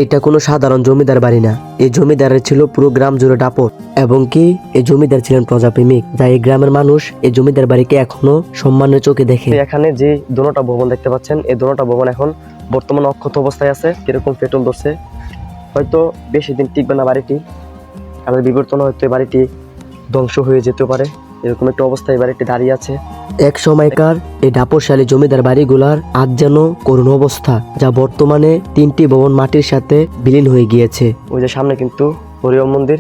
এটা কোনো সাধারণ জমিদার বাড়ি না, এই জমিদারের ছিল পুরো গ্রাম জুড়ে দাপট। এবং কি এই জমিদার ছিলেন প্রজাপ্রেমিক, যা এই গ্রামের মানুষ এই জমিদার বাড়িকে এখনো সম্মানের চোখে দেখে। এখানে যে দুটো ভবন দেখতে পাচ্ছেন, এই দুটো ভবন এখন বর্তমানে অক্ষত অবস্থায় আছে। কিরকম পেট্রোল ধরছে, হয়তো বেশি দিন টিকবে না বাড়িটি, কারণ বিবর্তন হয়তো এই বাড়িটি ধ্বংস হয়ে যেতে পারে। এরকম একটা অবস্থায় বাড়িটি দাঁড়িয়ে আছে। এক সময়কার এই ডাপরশালী জমিদার বাড়িগুলার আজ যেন করুণ অবস্থা, যা বর্তমানে 3টি ভবন মাটির সাথে বিলীন হয়ে গিয়েছে। ওই যে সামনে কিন্তু হরিয়ম মন্দির,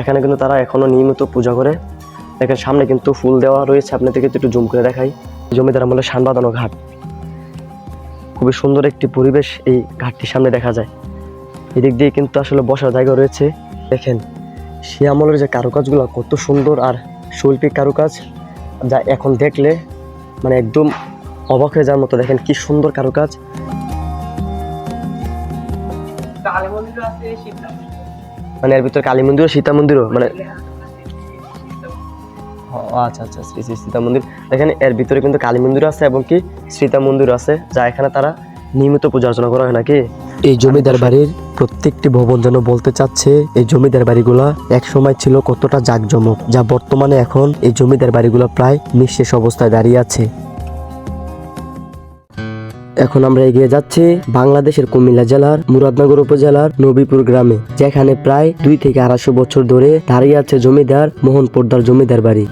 এখানে কিন্তু তারা এখনো নিয়মিত পূজা করে। এখানে সামনে কিন্তু ফুল দেওয়া রয়েছে, আপনাদেরকে একটু জুম করে দেখাই। জমিদার আমলে শান বাঁধানো ঘাট, খুবই সুন্দর একটি পরিবেশ এই ঘাটটির সামনে দেখা যায়। এদিক দিয়ে কিন্তু আসলে বসার জায়গা রয়েছে। দেখেন সে আমলের যে কারুকাজগুলো কত সুন্দর আর শৈল্পিক কারুকাজ, যা এখন দেখলে মানে একদম অবাক হয়ে যাওয়ার মতো। দেখেন কি সুন্দর কারুকাজ। মানে এর ভিতরে কালী মন্দির ও সীতা মন্দিরও, মানে আচ্ছা আচ্ছা, শ্রী শ্রী সীতা মন্দির। দেখেন এর ভিতরে কিন্তু কালী মন্দির আছে এবং কি সীতা মন্দির আছে, যা এখানে তারা নিয়মিত পূজা অর্চনা করা হয় নাকি। এই জমিদার বাড়ির প্রত্যেকটি ভবন যেন বলতে চাচ্ছে এই জমিদার বাড়িগুলা এক সময় ছিল কতটা জাঁকজমক, যা বর্তমানে এখন এই জমিদার বাড়িগুলো প্রায় নিঃশেষ অবস্থায় দাঁড়িয়ে আছে। এখন আমরা এগিয়ে যাচ্ছি বাংলাদেশের কুমিল্লা জেলার মুরাদনগর উপজেলার নবীপুর গ্রামে, যেখানে প্রায় 2 থেকে 250 বছর ধরে দাঁড়িয়ে আছে জমিদার মোহন পোদ্দার জমিদার বাড়ি।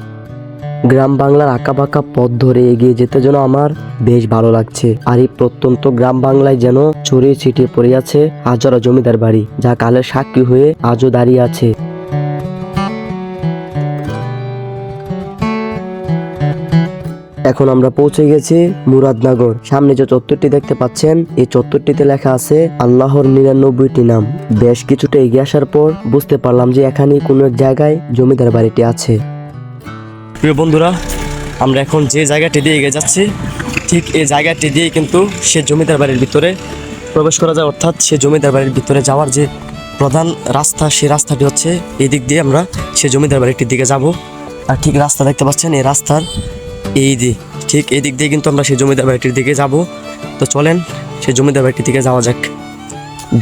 গ্রাম বাংলার আঁকাবাঁকা পথ ধরে এগিয়ে যেতে যেন আমার বেশ ভালো লাগছে। আর এই প্রত্যন্ত গ্রাম বাংলায় যেন ছড়িয়ে ছিটিয়ে পড়ে আছে হাজারো জমিদার বাড়ি, যা কালের সাক্ষী হয়ে আজও দাঁড়িয়ে আছে। এখন আমরা পৌঁছে গেছি মুরাদনগর। সামনে যে চত্বরটি দেখতে পাচ্ছেন, এই চত্বরটিতে লেখা আছে আল্লাহর 99টি নাম। বেশ কিছুটা এগিয়ে আসার পর বুঝতে পারলাম যে এখানে কোনো এক জায়গায় জমিদার বাড়িটি আছে। প্রিয় বন্ধুরা, আমরা এখন যে জায়গাটি দিয়ে এগিয়ে যাচ্ছি, ঠিক এই জায়গাটি দিয়ে কিন্তু সে জমিদার বাড়ির ভিতরে প্রবেশ করা যায়। অর্থাৎ সে জমিদার বাড়ির ভিতরে যাওয়ার যে প্রধান রাস্তা, সেই রাস্তাটি হচ্ছে এই দিক দিয়ে আমরা সে জমিদার বাড়িটির দিকে যাব। আর ঠিক রাস্তা দেখতে পাচ্ছেন, এই রাস্তার ঠিক এই দিক দিয়ে কিন্তু আমরা সেই জমিদার বাড়িটির দিকে যাব। তো চলেন সেই জমিদার বাড়িটির দিকে যাওয়া যাক।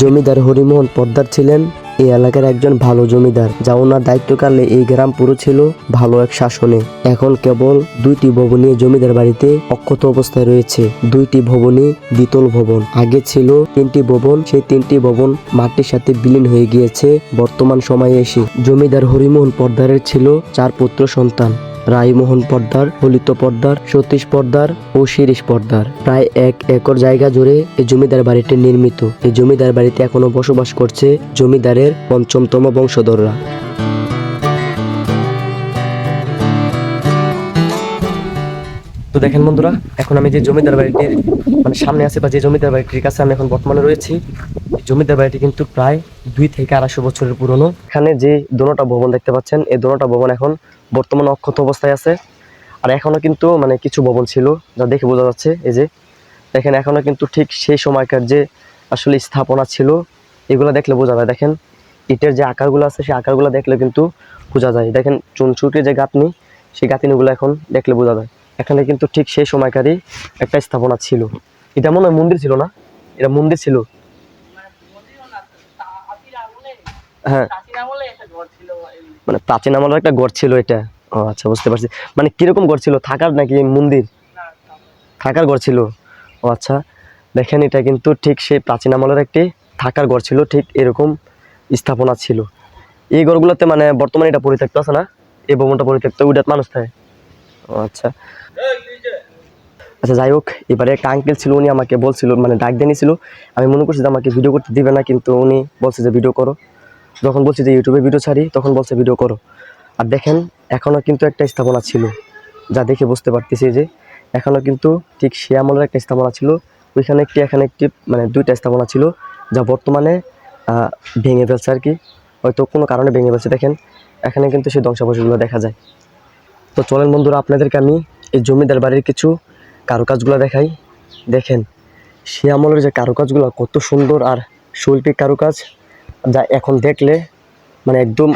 জমিদার হরিমোহন পোদ্দার ছিলেন এই এলাকার একজন ভালো জমিদার, যা ওনার দায়িত্বকালে এই গ্রাম পুরো ছিল ভালো এক শাসনে। এখন কেবল 2টি ভবনই জমিদার বাড়িতে অক্ষত অবস্থায় রয়েছে। 2টি ভবনই দ্বিতল ভবন। আগে ছিল 3টি ভবন, সেই 3টি ভবন মাটির সাথে বিলীন হয়ে গিয়েছে বর্তমান সময়ে এসে। জমিদার হরিমোহন পোদ্দারের ছিল 4 পুত্র সন্তান: রায়মোহন পোদ্দার, ললিত পোদ্দার, সতীশ পোদ্দার ও শিরিষ পোদ্দার। প্রায় 1 একর জায়গা জুড়ে এই জমিদার বাড়িটি নির্মিত। এই জমিদার বাড়িতে এখনো বসবাস করছে জমিদারের 5মতম বংশধররা। তো দেখেন বন্ধুরা, এখন আমি যে জমিদার বাড়িটির মানে সামনে আছে বা যে জমিদার বাড়িটির কাছে আমি এখন বর্তমানে রয়েছি, জমিদার বাড়িটি কিন্তু প্রায় 2 থেকে 250 বছরের পুরনো। এখানে যে দুটো ভবন দেখতে পাচ্ছেন, এই দুটো ভবন এখন বর্তমানে অক্ষত অবস্থায় আছে। আর এখনো কিন্তু মানে কিছু ভবন ছিল, যা দেখে বোঝা যাচ্ছে। এই যে দেখেন এখনো কিন্তু ঠিক সেই সময়কার যে আসলে স্থাপনা ছিল, এগুলো দেখলে বোঝা যায়। দেখেন ইটের যে আকারগুলো আছে, সেই আকারগুলো দেখলে কিন্তু বোঝা যায়। দেখেন চুনচুটির যে গাঁথনি, সেই গাঁথনিগুলো এখন দেখলে বোঝা যায়। এখানে কিন্তু ঠিক সেই সময়কারই একটা স্থাপনা ছিল। এটা মনে হয় মন্দির ছিল না? এটা মন্দির ছিল। হ্যাঁ, মানে প্রাচীন আমলের একটা গড় ছিল এটা। ও আচ্ছা, বুঝতে পারছি। মানে কিরকম গড় ছিল, থাকার নাকি মন্দির? থাকার ঘর ছিল। ও আচ্ছা, দেখেন এটা কিন্তু ঠিক সেই প্রাচীন আমলের একটি থাকার ঘর ছিল। ঠিক এরকম স্থাপনা ছিল এই ঘরগুলোতে। মানে বর্তমানে এটা পরিত্যক্ত আছে না, এই ভবনটা পরিত্যক্ত, ওইটাতে মানুষ থাকে। ও আচ্ছা আচ্ছা, যাই হোক, এবারে একটা আঙ্কেল ছিল, উনি আমাকে বলছিল, মানে ডাক দিয়েছিল। আমি মনে করছি যে আমাকে ভিডিও করতে দিবে না, কিন্তু উনি বলছে যে ভিডিও করো। যখন বলছি যে ইউটিউবে ভিডিও ছাড়ি, তখন বলছে ভিডিও করো। আর দেখেন এখনও কিন্তু একটা স্থাপনা ছিল, যা দেখে বুঝতে পারতেছি যে এখনও কিন্তু ঠিক সে আমলের একটা স্থাপনা ছিল। ওইখানে একটি, এখানে একটি, মানে 2টা স্থাপনা ছিল, যা বর্তমানে ভেঙে ফেলছে আর কি, হয়তো কোনো কারণে ভেঙে ফেলছে। দেখেন এখানে কিন্তু সেই ধ্বংসাবশেষগুলো দেখা যায়। তো চলেন বন্ধুরা, আপনাদেরকে আমি এই জমিদার বাড়ির কিছু কারুকাজগুলো দেখাই। দেখেন সে আমলের যে কারুকাজগুলো কত সুন্দর আর শৈল্পিক কারুকাজ, যা এখন দেখলে মানে একদম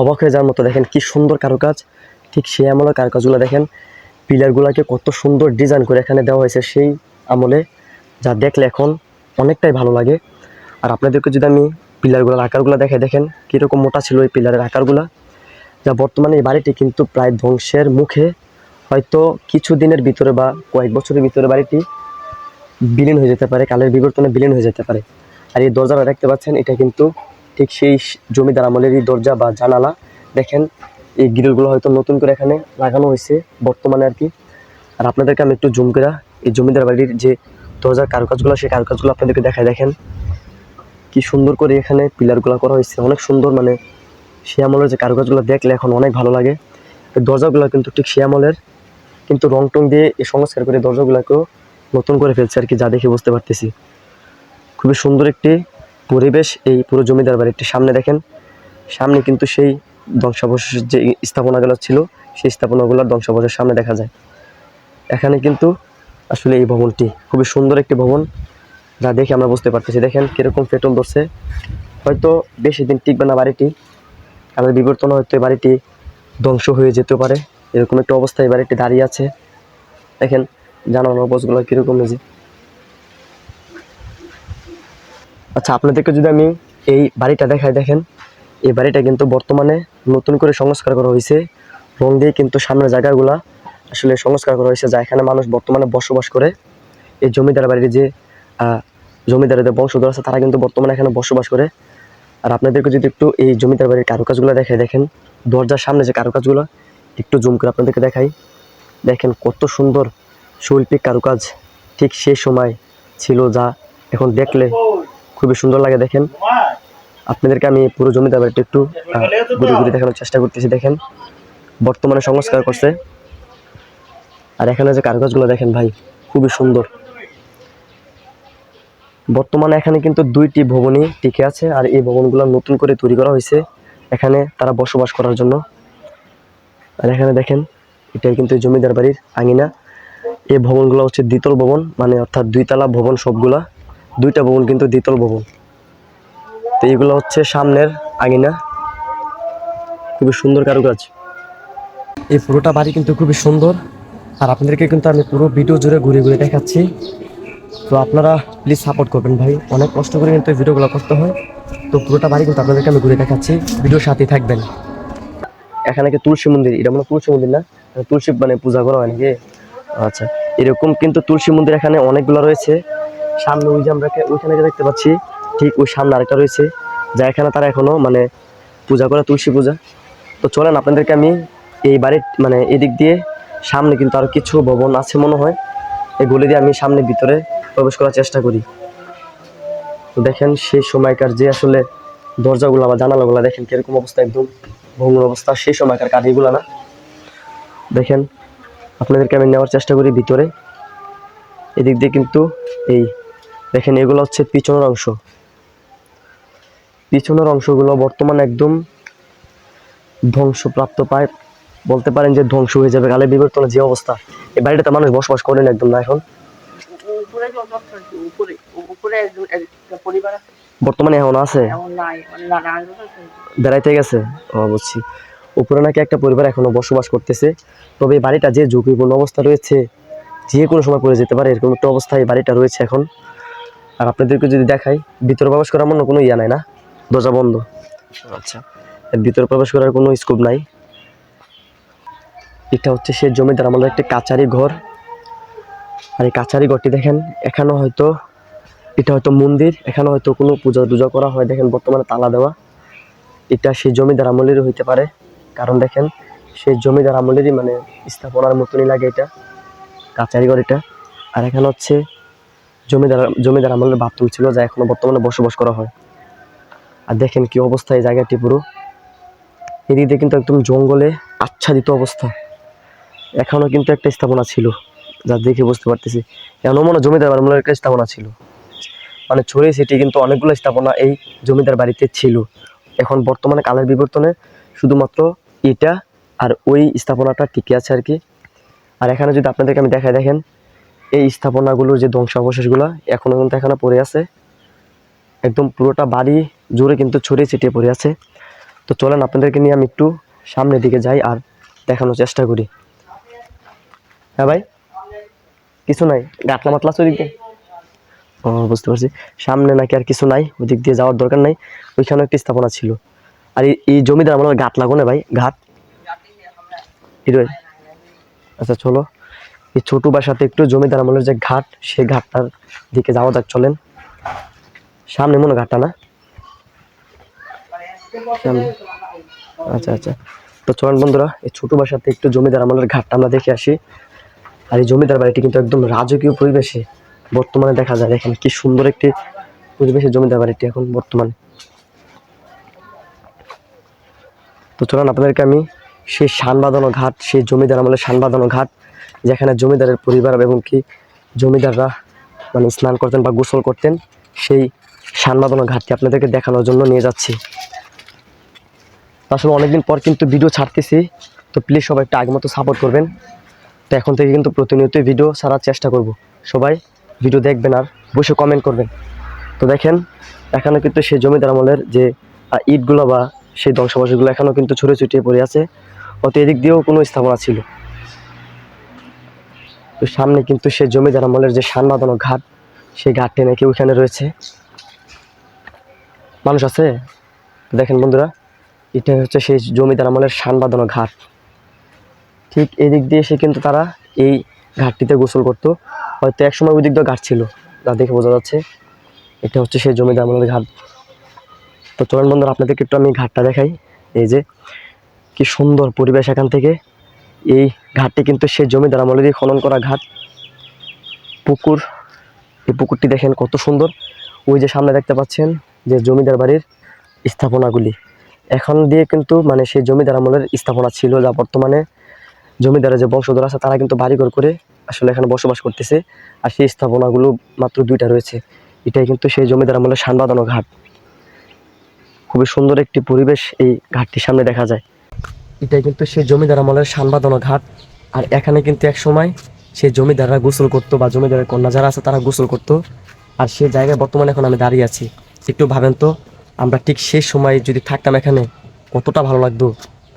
অবাক হয়ে যাওয়ার মতো। দেখেন কি সুন্দর কারুকাজ, ঠিক সেই আমলের কারুকাজগুলো দেখেন। পিলারগুলোকে কত সুন্দর ডিজাইন করে এখানে দেওয়া হয়েছে সেই আমলে, যা দেখলে এখন অনেকটাই ভালো লাগে। আর আপনাদেরকে যদি আমি পিলারগুলোর আকারগুলো দেখাই, দেখেন কীরকম মোটা ছিল এই পিলারের আকারগুলো। যা বর্তমানে এই বাড়িটি কিন্তু প্রায় ধ্বংসের মুখে, হয়তো কিছু দিনের ভিতরে বা কয়েক বছরের ভিতরে বাড়িটি বিলীন হয়ে যেতে পারে, কালের বিবর্তনে বিলীন হয়ে যেতে পারে। আর এই দরজাটা দেখতে পাচ্ছেন, এটা কিন্তু ঠিক সেই জমিদার আমলেরই দরজা বা জানালা। দেখেন এই গ্রিলগুলো হয়তো নতুন করে এখানে লাগানো হয়েছে বর্তমানে আর কি। আর আপনাদেরকে আমি একটু জুম করে এই জমিদার বাড়ির যে দরজার কারুকাজগুলো, সেই কারুকাজগুলো আপনাদেরকে দেখায়। দেখেন কি সুন্দর করে এখানে পিলারগুলো করা হয়েছে, অনেক সুন্দর। মানে সে আমলের যে কারুকাজগুলো দেখলে এখন অনেক ভালো লাগে। এই দরজাগুলো কিন্তু ঠিক সে আমলের, কিন্তু রং টং দিয়ে এই সংস্কার করে দরজাগুলোকেও নতুন করে ফেলছে আর কি, যা দেখে বুঝতে পারতেছি। খুবই সুন্দর একটি পরিবেশ এই পুরো জমিদার বাড়িটির সামনে। দেখেন সামনে কিন্তু সেই ধ্বংসাবশেষের যে স্থাপনাগুলো ছিল, সেই স্থাপনাগুলোর ধ্বংসাবশেষ সামনে দেখা যায়। এখানে কিন্তু আসলে এই ভবনটি খুবই সুন্দর একটি ভবন, যা দেখে আমরা বুঝতে পারতেছি। দেখেন কীরকম ফেটল ধরছে, হয়তো বেশি দিন টিকবে না বাড়িটি, কারণ বিবর্তন হয়তো এই বাড়িটি ধ্বংস হয়ে যেতে পারে। এরকম একটা অবস্থায় এই বাড়িটি দাঁড়িয়ে আছে। দেখেন জানানোর বসগুলো কীরকম হয়েছে। আচ্ছা, আপনাদেরকে যদি আমি এই বাড়িটা দেখাই, দেখেন এই বাড়িটা কিন্তু বর্তমানে নতুন করে সংস্কার করা হয়েছে, রং দিয়ে কিন্তু সামনের জায়গাগুলা আসলে সংস্কার করা হয়েছে, যা এখানে মানুষ বর্তমানে বসবাস করে। এই জমিদার বাড়ির যে জমিদারদের বংশধর আছে, তারা কিন্তু বর্তমানে এখানে বসবাস করে। আর আপনাদেরকে যদি একটু এই জমিদার বাড়ির কারুকাজগুলো দেখাই, দেখেন দরজার সামনে যে কারুকাজগুলো একটু জুম করে আপনাদেরকে দেখাই। দেখেন কত সুন্দর শৈল্পিক কারুকাজ ঠিক সেই সময় ছিল, যা এখন দেখলে খুবই সুন্দর লাগে। দেখেন আপনাদেরকে আমি পুরো জমিদার বাড়িটা একটু ঘুরে ঘুরে দেখানোর চেষ্টা করতেছি। দেখেন বর্তমানে সংস্কার করছে, আর এখানে যে কারুকাজগুলো দেখেন ভাই, খুবই সুন্দর। বর্তমানে এখানে কিন্তু 2টি ভবনই টিকে আছে, আর এই ভবনগুলো নতুন করে তৈরি করা হয়েছে এখানে তারা বসবাস করার জন্য। আর এখানে দেখেন এটাই কিন্তু জমিদার বাড়ির আঙিনা। এই ভবনগুলো হচ্ছে দ্বিতল ভবন, মানে অর্থাৎ 2তলা ভবন সবগুলা। 2টা ভবন কিন্তু দ্বিতল ভবন। তো এইগুলো হচ্ছে সামনের আঙিনা, খুবই সুন্দর কারুকাজ। এই পুরোটা বাড়ি কিন্তু খুবই সুন্দর, আর আপনাদেরকে কিন্তু আমি পুরো ভিডিও জুড়ে ঘুরে ঘুরে দেখাচ্ছি। তো আপনারা প্লিজ সাপোর্ট করবেন ভাই, অনেক কষ্ট করে কিন্তু এই ভিডিওগুলো করতে হয়। তো পুরোটা বাড়ি কিন্তু আপনাদেরকে আমি ঘুরে দেখাচ্ছি, ভিডিওর সাথেই থাকবেন। এখানে কি তুলসী মন্দির, এটা মানে তুলসী মন্দির না, তুলসী মানে পূজা করা হয় নাকি? আচ্ছা, এরকম কিন্তু তুলসী মন্দির এখানে অনেকগুলো রয়েছে। সামনে ওই যে আমরা ওইখানে যে দেখতে পাচ্ছি, ঠিক ওই সামনে আরেকটা রয়েছে, যা এখানে তারা এখনো মানে পূজা করে, তুলসী পূজা। তো চলেন আপনাদেরকে আমি এই বাড়ির মানে এদিক দিয়ে সামনে কিন্তু আরো কিছু ভবন আছে মনে হয়, এগুলি দিয়ে আমি সামনে ভিতরে প্রবেশ করার চেষ্টা করি। তো দেখেন সেই সময়কার যে আসলে দরজাগুলো বা জানালাগুলো দেখেন কিরকম অবস্থা, একদম ভঙ্গুর অবস্থা, সেই সময়কার কাঠিগুলো না। দেখেন আপনাদেরকে আমি নেওয়ার চেষ্টা করি ভিতরে। এদিক দিয়ে কিন্তু এই দেখেন এগুলো হচ্ছে পিছনের অংশ। পিছনের অংশগুলো বর্তমানে একদম ধ্বংসপ্রাপ্ত, পায় বলতে পারেন যে ধ্বংস হয়ে যাবে কালে বিবর্তনের যে অবস্থা। এই বাড়িটাতে মানুষ বসবাস করেন একদম না এখন, বর্তমানে এখন আছে, বেড়াইতে গেছে। বুঝছি, উপরে নাকি একটা পরিবার এখনো বসবাস করতেছে। তবে এই বাড়িটা যে ঝুঁকিপূর্ণ অবস্থা রয়েছে, যে কোনো সময় পড়ে যেতে পারে, এরকম একটা অবস্থায় বাড়িটা রয়েছে এখন। আর আপনাদেরকে যদি দেখাই, ভিতরে প্রবেশ করার মনে কোনো ইয়া নাই না, দরজা বন্ধ। আচ্ছা, ভিতরে প্রবেশ করার কোনো স্কোপ নাই। এটা হচ্ছে সে জমিদার আমাদের একটা কাচারি ঘর। আর এই কাচারি ঘরটি দেখেন, এখানে হয়তো এটা হয়তো মন্দির, এখানে হয়তো কোনো পূজা টুজা করা হয়। দেখেন বর্তমানে তালা দেওয়া, এটা সেই জমিদার আমলেরই হইতে পারে, কারণ দেখেন সেই জমিদার আমলেরই মানে স্থাপনার মতনই লাগে এটা কাচারি ঘর এটা। আর এখানে হচ্ছে জমিদার আমলের বাথরুম ছিল, যা এখনো বর্তমানে বসবাস করা হয়। আর দেখেন কি অবস্থা এই জায়গাটি পুরো, এদিকে কিন্তু একদম জঙ্গলে আচ্ছাদিত অবস্থা। এখনো কিন্তু একটা স্থাপনা ছিল, যা দেখে বুঝতে পারতেছি এমন মনে জমিদার আমলের একটা স্থাপনা ছিল, মানে ছড়িয়ে ছিটিয়ে কিন্তু অনেকগুলো স্থাপনা এই জমিদার বাড়িতে ছিল। এখন বর্তমানে কালের বিবর্তনে শুধুমাত্র এটা আর ওই স্থাপনাটা টিকে আছে আর কি। আর এখানে যদি আপনাদেরকে আমি দেখাই, দেখেন এই স্থাপনাগুলোর যে ধ্বংসাবশেষগুলো এখনো কিন্তু এখানে পড়ে আছে, একদম পুরোটা বাড়ি জুড়ে কিন্তু ছড়িয়ে ছিটিয়ে পড়ে আছে। তো চলেন আপনাদেরকে নিয়ে আমি একটু সামনের দিকে যাই আর দেখানোর চেষ্টা করি। হ্যাঁ ভাই, কিছু নাই, গাটলা মাতলা চলে দিতে। ও বুঝতে পারছি, সামনে নাকি আর কিছু নাই, ওদিক দিয়ে যাওয়ার দরকার নাই, ওইখানে একটা স্থাপনা ছিল। আর এই জমিদার আমার ঘাট লাগো না ভাই, ঘাট হিরো। আচ্ছা চলো, এই ছোট বাসাতে একটু জমিদার আমলের যে ঘাট, সেই ঘাটটার দিকে যাওয়া যাক, চলেন। সামনে মনে হয় ঘাটটা না? সামনে। আচ্ছা আচ্ছা, তো চলেন বন্ধুরা, এই ছোট বাসাতে একটু জমিদার আমলের ঘাটটা আমরা দেখে আসি। আর এই জমিদার বাড়িটি কিন্তু একদম রাজকীয় পরিবেশে বর্তমানে দেখা যায়। দেখেন কি সুন্দর একটি পরিবেশে জমিদার বাড়িটি এখন বর্তমানে। তো চলেন আপনাদেরকে আমি সেই শান বাঁধানো ঘাট, সেই জমিদার আমলের শান বাঁধানো ঘাট, যেখানে জমিদারের পরিবার এবং কি জমিদাররা মানে স্নান করতেন বা গোসল করতেন, সেই শান বাঁধানো ঘাটটি আপনাদেরকে দেখানোর জন্য নিয়ে যাচ্ছি। আসলে অনেকদিন পর কিন্তু ভিডিও ছাড়তেছি, তো প্লিজ সবাই একটু আগের মতো সাপোর্ট করবেন। তো এখন থেকে কিন্তু প্রতিনিয়তই ভিডিও ছাড়ার চেষ্টা করব, সবাই ভিডিও দেখবেন আর বসে কমেন্ট করবেন। তো দেখেন, এখানে কিন্তু সেই জমিদার আমলের যে ইটগুলো বা সেই ধ্বংসাবশেষগুলো এখনও কিন্তু ছড়িয়ে ছিটিয়ে পড়ে আছে, অত এদিক দিয়েও কোনো স্থাপনা ছিল। তো সামনে কিন্তু সেই জমিদার আমলের যে শান বাঁধানো ঘাট, সেই ঘাটটি নাকি ওইখানে রয়েছে। মানুষ আছে, দেখেন বন্ধুরা, এটা হচ্ছে সেই জমিদার আমলের শান বাঁধানো ঘাট। ঠিক এদিক দিয়ে এসে কিন্তু তারা এই ঘাটটিতে গোসল করতো, হয়তো একসময় ওই দিক দিয়ে ঘাট ছিল, যা দেখে বোঝা যাচ্ছে। এটা হচ্ছে সেই জমিদার আমলের ঘাট। তো চলেন বন্ধুরা, আপনাদেরকে একটু আমি ঘাটটা দেখাই। এই যে কি সুন্দর পরিবেশ এখান থেকে। এই ঘাটটি কিন্তু সেই জমিদার আমলেরই খনন করা ঘাট। পুকুর, এই পুকুরটি দেখেন কত সুন্দর। ওই যে সামনে দেখতে পাচ্ছেন যে জমিদার বাড়ির স্থাপনাগুলি, এখন দিয়ে কিন্তু মানে সেই জমিদার আমলের স্থাপনা ছিল, যা বর্তমানে জমিদারের যে বংশধর আছে তারা কিন্তু বাড়িঘর করে আসলে এখানে বসবাস করতেছে। আর সেই স্থাপনাগুলো মাত্র 2টা রয়েছে। এটাই কিন্তু সেই জমিদার আমলের শান বাঁধানো ঘাট। খুবই সুন্দর একটি পরিবেশ এই ঘাটটির সামনে দেখা যায়। এটাই কিন্তু সেই জমিদার আমলের শান বাঁধানো ঘাট। আর এখানে কিন্তু এক সময় সেই জমিদাররা গোসল করতো বা জমিদারের কন্যা যারা আছে তারা গোসল করতো। আর সেই জায়গায় বর্তমানে এখন আমি দাঁড়িয়ে আছি। একটু ভাবেন তো, আমরা ঠিক সেই সময় যদি থাকতাম এখানে কতটা ভালো লাগতো,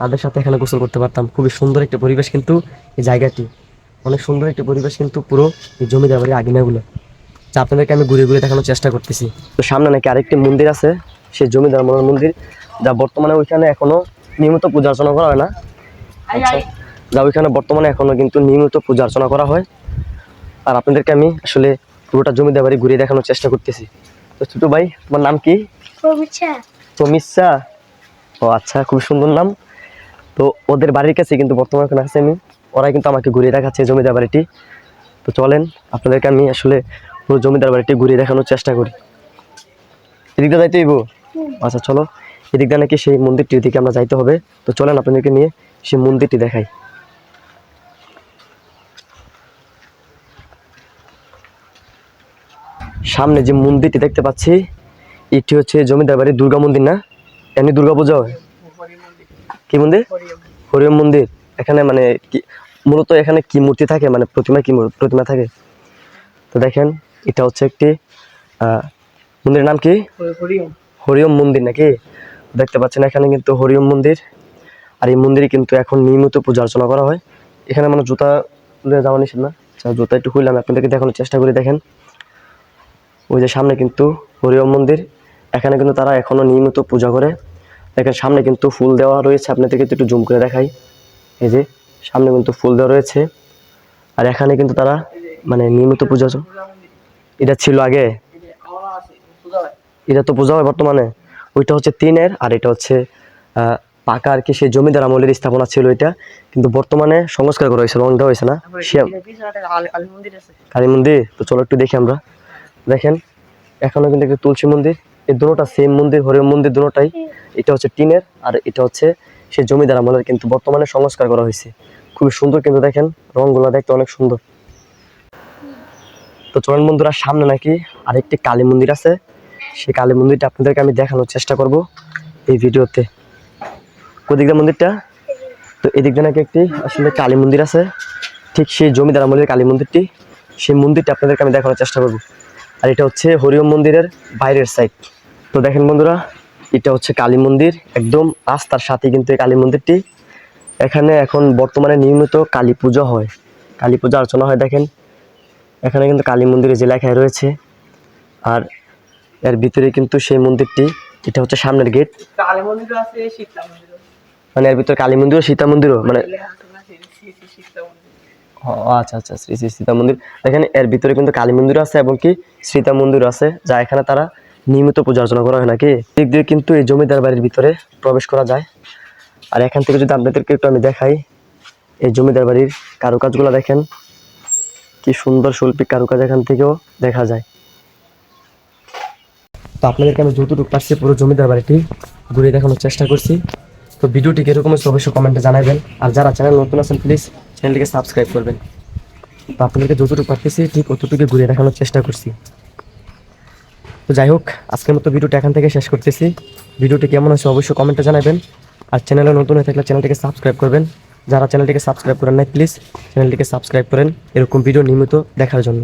তাদের সাথে এখানে গোসল করতে পারতাম। খুবই সুন্দর একটি পরিবেশ কিন্তু এই জায়গাটি, অনেক সুন্দর একটি পরিবেশ কিন্তু পুরো এই জমিদার বাড়ির আগিনাগুলো, যা আপনাদেরকে আমি ঘুরে ঘুরে দেখানোর চেষ্টা করতেছি। তো সামনে নাকি আরেকটি মন্দির আছে, সেই জমিদার আমলের মন্দির, যা বর্তমানে ওইখানে এখনো নিয়মিত পূজা অর্চনা করা হয় না। আচ্ছা, যা ওইখানে বর্তমানে এখনো কিন্তু নিয়মিত পূজা অর্চনা করা হয়। আর আপনাদেরকে আমি আসলে পুরোটা জমিদার বাড়ি ঘুরিয়ে দেখানোর চেষ্টা করতেছি। তো ছোট ভাই, তোমার নাম কি? প্রমিশা। ও আচ্ছা, খুব সুন্দর নাম। তো ওদের বাড়ির কাছে কিন্তু বর্তমানে এখন আছে আমি, ওরাই কিন্তু আমাকে ঘুরিয়ে দেখাচ্ছে জমিদার বাড়িটি। তো চলেন আপনাদেরকে আমি আসলে পুরো জমিদার বাড়িটি ঘুরিয়ে দেখানোর চেষ্টা করি। এদিকটা যাইতে হইব? আচ্ছা চলো, এদিকটা নাকি সেই মন্দিরটির দিকে আমরা যাইতে হবে। তো চলেন আপনাদেরকে নিয়ে সেই মন্দিরটি দেখাই। সামনে যে মন্দিরটি দেখতে পাচ্ছি, এটি হচ্ছে জমিদার বাড়ির দুর্গা মন্দির না? এমনি দুর্গা পূজা হয়? কি মন্দির? হরিয়ম মন্দির। এখানে মানে কি মূলত এখানে কি মূর্তি থাকে, মানে প্রতিমা, কি প্রতিমা থাকে? তো দেখেন, এটা হচ্ছে একটি মন্দিরের নাম কি? হরিয়ম মন্দির নাকি? দেখতে পাচ্ছেন এখানে কিন্তু হরিয়ম মন্দির। আর এই মন্দিরে কিন্তু এখন নিয়মিত পূজা অর্চনা করা হয়। এখানে মানে জুতা খুলে যাওয়া নিষেধ না। জুতা একটু খুলে আমি আপনাদেরকে দেখানোর চেষ্টা করি। দেখেন ওই যে সামনে কিন্তু হরিয়ম মন্দির, এখানে কিন্তু তারা এখনো নিয়মিত পূজা করে। দেখেন সামনে কিন্তু ফুল দেওয়া রয়েছে, আপনাদেরকে একটু জুম করে দেখাই। এই যে সামনে কিন্তু ফুল দেওয়া রয়েছে। আর এখানে কিন্তু তারা মানে নিয়মিত পূজা, এটা ছিল আগে, এটা তো পূজা হয় বর্তমানে। ওইটা হচ্ছে টিনের, আর এটা হচ্ছে পাকা আর কি, সেই জমিদার আমলের স্থাপনা ছিল এটা, কিন্তু বর্তমানে সংস্কার করা হয়েছে, রং দেওয়া হয়েছে না। কালী মন্দির, তো চলো একটু দেখি আমরা। দেখেন এখনো কিন্তু একটা তুলসী মন্দির, এই দুটোটা সেম মন্দির, হরিয়ম মন্দির দুটোটাই। এটা হচ্ছে টিনের আর এটা হচ্ছে সেই জমিদার আমলের, কিন্তু বর্তমানে সংস্কার করা হয়েছে। খুবই সুন্দর কিন্তু দেখেন, রংগুলো দেখতে অনেক সুন্দর। তো চলেন বন্ধুরা, সামনে নাকি আরেকটি কালী মন্দির আছে, সেই কালী মন্দিরটা আপনাদেরকে আমি দেখানোর চেষ্টা করব এই ভিডিওতে। কোদিক দিয়ে মন্দিরটা? তো এদিক দিয়ে নাকি একটি আসলে কালী মন্দির আছে, ঠিক সেই জমিদার আমলের কালী মন্দিরটি, সেই মন্দিরটা আপনাদেরকে আমি দেখানোর চেষ্টা করব। আর এটা হচ্ছে হরিয়ম মন্দিরের বাইরের সাইড। তো দেখেন বন্ধুরা, এটা হচ্ছে কালী মন্দির, একদম রাস্তার সাথে কিন্তু এই কালী মন্দিরটি। এখানে এখন বর্তমানে নিয়মিত কালী পূজা হয়, কালী পূজা অর্চনা হয়। দেখেন এখানে কিন্তু কালী মন্দিরে যে লেখায় রয়েছে, আর এর ভিতরে কিন্তু সেই মন্দিরটি, এটা হচ্ছে সামনের গেট। কালী মন্দির আছে, সীতা মন্দির আছে। মানে এর ভিতরে কালী মন্দির ও সীতা মন্দিরও মানে সীতা মন্দির। আচ্ছা আচ্ছা, শ্রী শ্রী সীতা মন্দির। দেখেন এর ভিতরে কিন্তু কালী মন্দির আছে এবং কি সীতা মন্দির আছে, যা এখানে তারা নিয়মিত পূজা অর্চনা করা হয় নাকি। দিক দিয়ে কিন্তু এই জমিদার বাড়ির ভিতরে প্রবেশ করা যায়। আর এখান থেকে যদি আপনাদেরকে একটু আমি দেখাই, এই জমিদার বাড়ির কারুকাজগুলো দেখেন, কি সুন্দর শৈল্পিক কারুকাজ এখান থেকেও দেখা যায়। তো আপনাদেরকে আমি যতটুকু পারছি পুরো জমিদার বাড়িটি ঘুরে দেখানোর চেষ্টা করছি। তো ভিডিওটি কিরকম হচ্ছে অবশ্যই কমেন্টে জানাবেন। আর যারা চ্যানেল নতুন আছেন প্লিজ চ্যানেলটিকে সাবস্ক্রাইব করবেন। তো আপনাদেরকে যতটুকু পারতেছি ঠিক অতটুকু ঘুরে দেখানোর চেষ্টা করছি। তো যাই হোক, আজকের মতো ভিডিওটা এখান থেকে শেষ করতেছি। ভিডিওটি কেমন হচ্ছে অবশ্যই কমেন্টে জানাবেন। আর চ্যানেলে নতুন হয়ে থাকলে চ্যানেলটিকে সাবস্ক্রাইব করবেন। যারা চ্যানেলটিকে সাবস্ক্রাইব করেন নাই প্লিজ চ্যানেলটিকে সাবস্ক্রাইব করেন এরকম ভিডিও নিয়মিত দেখার জন্য।